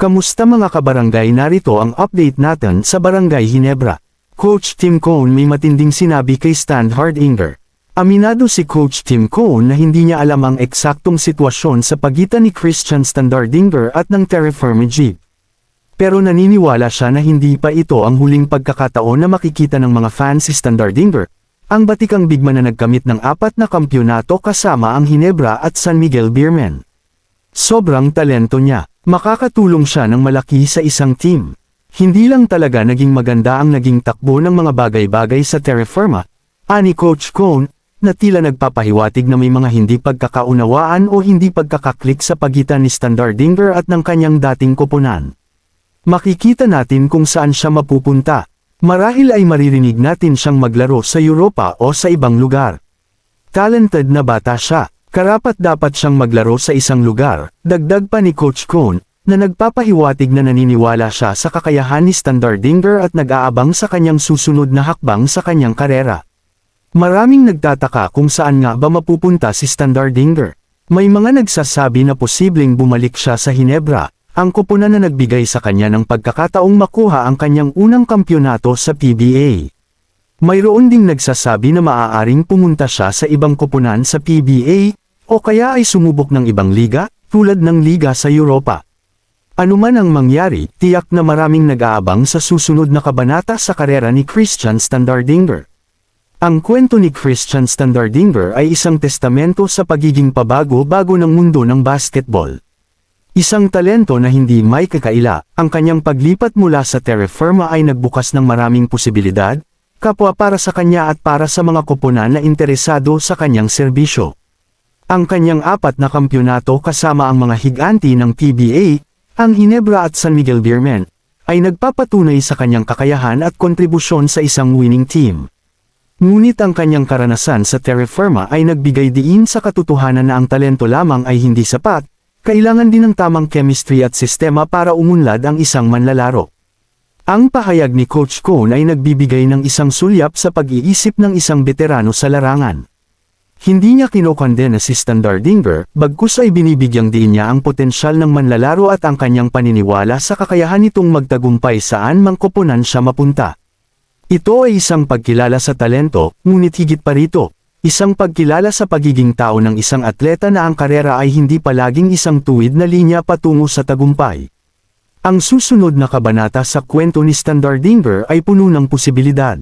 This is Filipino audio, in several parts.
Kamusta mga kabarangay, narito ang update natin sa Barangay Ginebra. Coach Tim Cone may matinding sinabi kay Stan Hardinger. Aminado si Coach Tim Cone na hindi niya alam ang eksaktong sitwasyon sa pagitan ni Christian Standardinger at ng Terry Firmagib. Pero naniniwala siya na hindi pa ito ang huling pagkakataon na makikita ng mga fans si Standardinger, ang batikang bigman na nagkamit ng 4 na kampyonato kasama ang Ginebra at San Miguel Beermen. Sobrang talento niya, makakatulong siya ng malaki sa isang team. Hindi lang talaga naging maganda ang naging takbo ng mga bagay-bagay sa Terra Firma, ani Coach Cone, na tila nagpapahiwatig na may mga hindi pagkakaunawaan o hindi pagkakaklik sa pagitan ni Standardinger at ng kanyang dating koponan. Makikita natin kung saan siya mapupunta. Marahil ay maririnig natin siyang maglaro sa Europa o sa ibang lugar. Talented na bata siya, karapat-dapat siyang maglaro sa isang lugar, dagdag pa ni Coach Cone, na nagpapahiwatig na naniniwala siya sa kakayahan ni Standardinger at nag-aabang sa kanyang susunod na hakbang sa kanyang karera. Maraming nagtataka kung saan nga ba mapupunta si Standardinger. May mga nagsasabi na posibleng bumalik siya sa Ginebra, ang koponan na nagbigay sa kanya ng pagkakataong makuha ang kanyang unang kampyonato sa PBA. Mayroon ding nagsasabi na maaaring pumunta siya sa ibang koponan sa PBA, o kaya ay sumubok ng ibang liga, tulad ng liga sa Europa. Ano man ang mangyari, tiyak na maraming nag-aabang sa susunod na kabanata sa karera ni Christian Standardinger. Ang kwento ni Christian Standardinger ay isang testamento sa pagiging pabago-bago ng mundo ng basketball. Isang talento na hindi may kakaila, ang kanyang paglipat mula sa Terra Firma ay nagbukas ng maraming posibilidad, kapwa para sa kanya at para sa mga koponan na interesado sa kanyang serbisyo. Ang kanyang 4 na kampyonato kasama ang mga higanti ng PBA, ang Ginebra at San Miguel Beermen, ay nagpapatunay sa kanyang kakayahan at kontribusyon sa isang winning team. Ngunit ang kanyang karanasan sa Terra Firma ay nagbigay diin sa katotohanan na ang talento lamang ay hindi sapat, kailangan din ng tamang chemistry at sistema para umunlad ang isang manlalaro. Ang pahayag ni Coach Cone ay nagbibigay ng isang sulyap sa pag-iisip ng isang veterano sa larangan. Hindi niya kinokondena si Standardinger, bagkus ay binibigyang diin niya ang potensyal ng manlalaro at ang kanyang paniniwala sa kakayahan nitong magtagumpay saan mang koponan siya mapunta. Ito ay isang pagkilala sa talento, ngunit higit pa rito, isang pagkilala sa pagiging tao ng isang atleta na ang karera ay hindi palaging isang tuwid na linya patungo sa tagumpay. Ang susunod na kabanata sa kwento ni Standardinger ay puno ng posibilidad.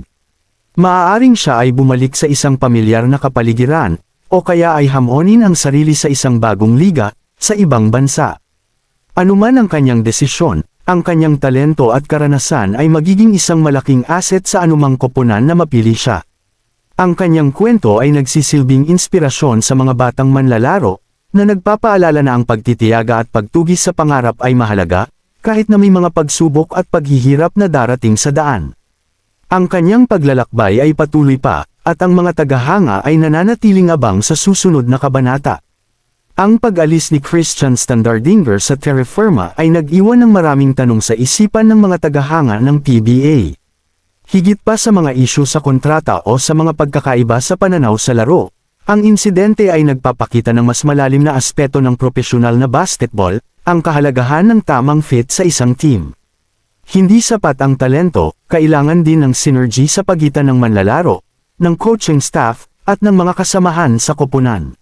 Maaaring siya ay bumalik sa isang pamilyar na kapaligiran, o kaya ay hamonin ang sarili sa isang bagong liga, sa ibang bansa. Anuman ang kanyang desisyon, ang kanyang talento at karanasan ay magiging isang malaking asset sa anumang koponan na mapili siya. Ang kanyang kwento ay nagsisilbing inspirasyon sa mga batang manlalaro, na nagpapaalala na ang pagtitiyaga at pagtugis sa pangarap ay mahalaga, kahit na may mga pagsubok at paghihirap na darating sa daan. Ang kanyang paglalakbay ay patuloy pa, at ang mga tagahanga ay nananatiling abang sa susunod na kabanata. Ang pag-alis ni Christian Standardinger sa Terra Firma ay nag-iwan ng maraming tanong sa isipan ng mga tagahanga ng PBA. Higit pa sa mga isyu sa kontrata o sa mga pagkakaiba sa pananaw sa laro, ang insidente ay nagpapakita ng mas malalim na aspeto ng propesyonal na basketball, ang kahalagahan ng tamang fit sa isang team. Hindi sapat ang talento, kailangan din ng synergy sa pagitan ng manlalaro, ng coaching staff, at ng mga kasamahan sa koponan.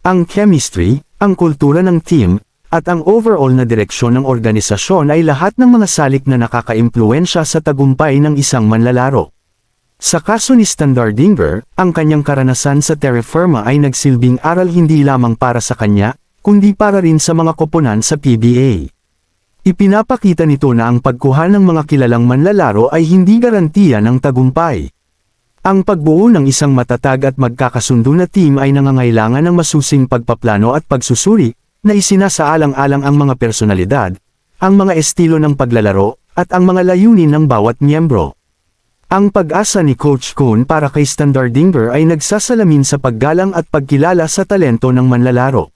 Ang chemistry, ang kultura ng team, at ang overall na direksyon ng organisasyon ay lahat ng mga salik na nakakaimpluwensya sa tagumpay ng isang manlalaro. Sa kaso ni Standardinger, ang kanyang karanasan sa Terra Firma ay nagsilbing aral hindi lamang para sa kanya, kundi para rin sa mga koponan sa PBA. Ipinapakita nito na ang pagkuha ng mga kilalang manlalaro ay hindi garantiya ng tagumpay. Ang pagbuo ng isang matatag at magkakasundo na team ay nangangailangan ng masusing pagpaplano at pagsusuri, na isinasaalang-alang ang mga personalidad, ang mga estilo ng paglalaro, at ang mga layunin ng bawat miyembro. Ang pag-asa ni Coach Cone para kay Standardinger ay nagsasalamin sa paggalang at pagkilala sa talento ng manlalaro.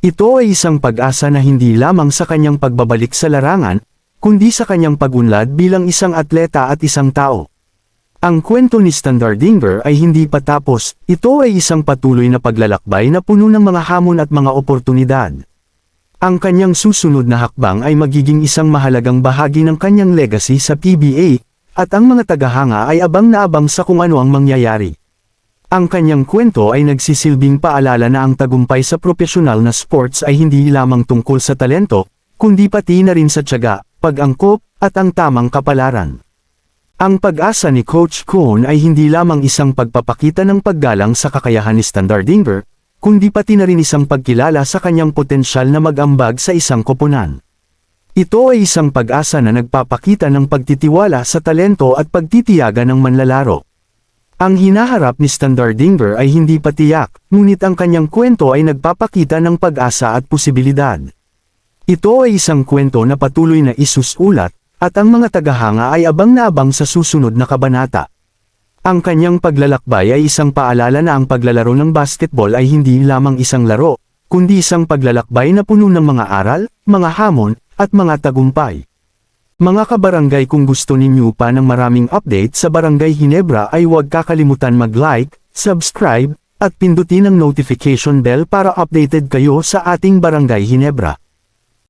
Ito ay isang pag-asa na hindi lamang sa kanyang pagbabalik sa larangan, kundi sa kanyang pag-unlad bilang isang atleta at isang tao. Ang kwento ni Standardinger ay hindi pa tapos, ito ay isang patuloy na paglalakbay na puno ng mga hamon at mga oportunidad. Ang kanyang susunod na hakbang ay magiging isang mahalagang bahagi ng kanyang legacy sa PBA, at ang mga tagahanga ay abang na abang sa kung ano ang mangyayari. Ang kanyang kwento ay nagsisilbing paalala na ang tagumpay sa profesional na sports ay hindi lamang tungkol sa talento, kundi pati na rin sa tiyaga, pag-angkop, at ang tamang kapalaran. Ang pag-asa ni Coach Cohn ay hindi lamang isang pagpapakita ng paggalang sa kakayahan ni Standardinger, kundi pati na rin isang pagkilala sa kanyang potensyal na mag-ambag sa isang koponan. Ito ay isang pag-asa na nagpapakita ng pagtitiwala sa talento at pagtitiyaga ng manlalaro. Ang hinaharap ni Standardinger ay hindi patiyak, ngunit ang kanyang kwento ay nagpapakita ng pag-asa at posibilidad. Ito ay isang kwento na patuloy na isusulat, at ang mga tagahanga ay abang na abang sa susunod na kabanata. Ang kanyang paglalakbay ay isang paalala na ang paglalaro ng basketball ay hindi lamang isang laro, kundi isang paglalakbay na puno ng mga aral, mga hamon, at mga tagumpay. Mga kabarangay, kung gusto ninyo pa ng maraming update sa Barangay Ginebra ay huwag kakalimutan mag-like, subscribe, at pindutin ang notification bell para updated kayo sa ating Barangay Ginebra.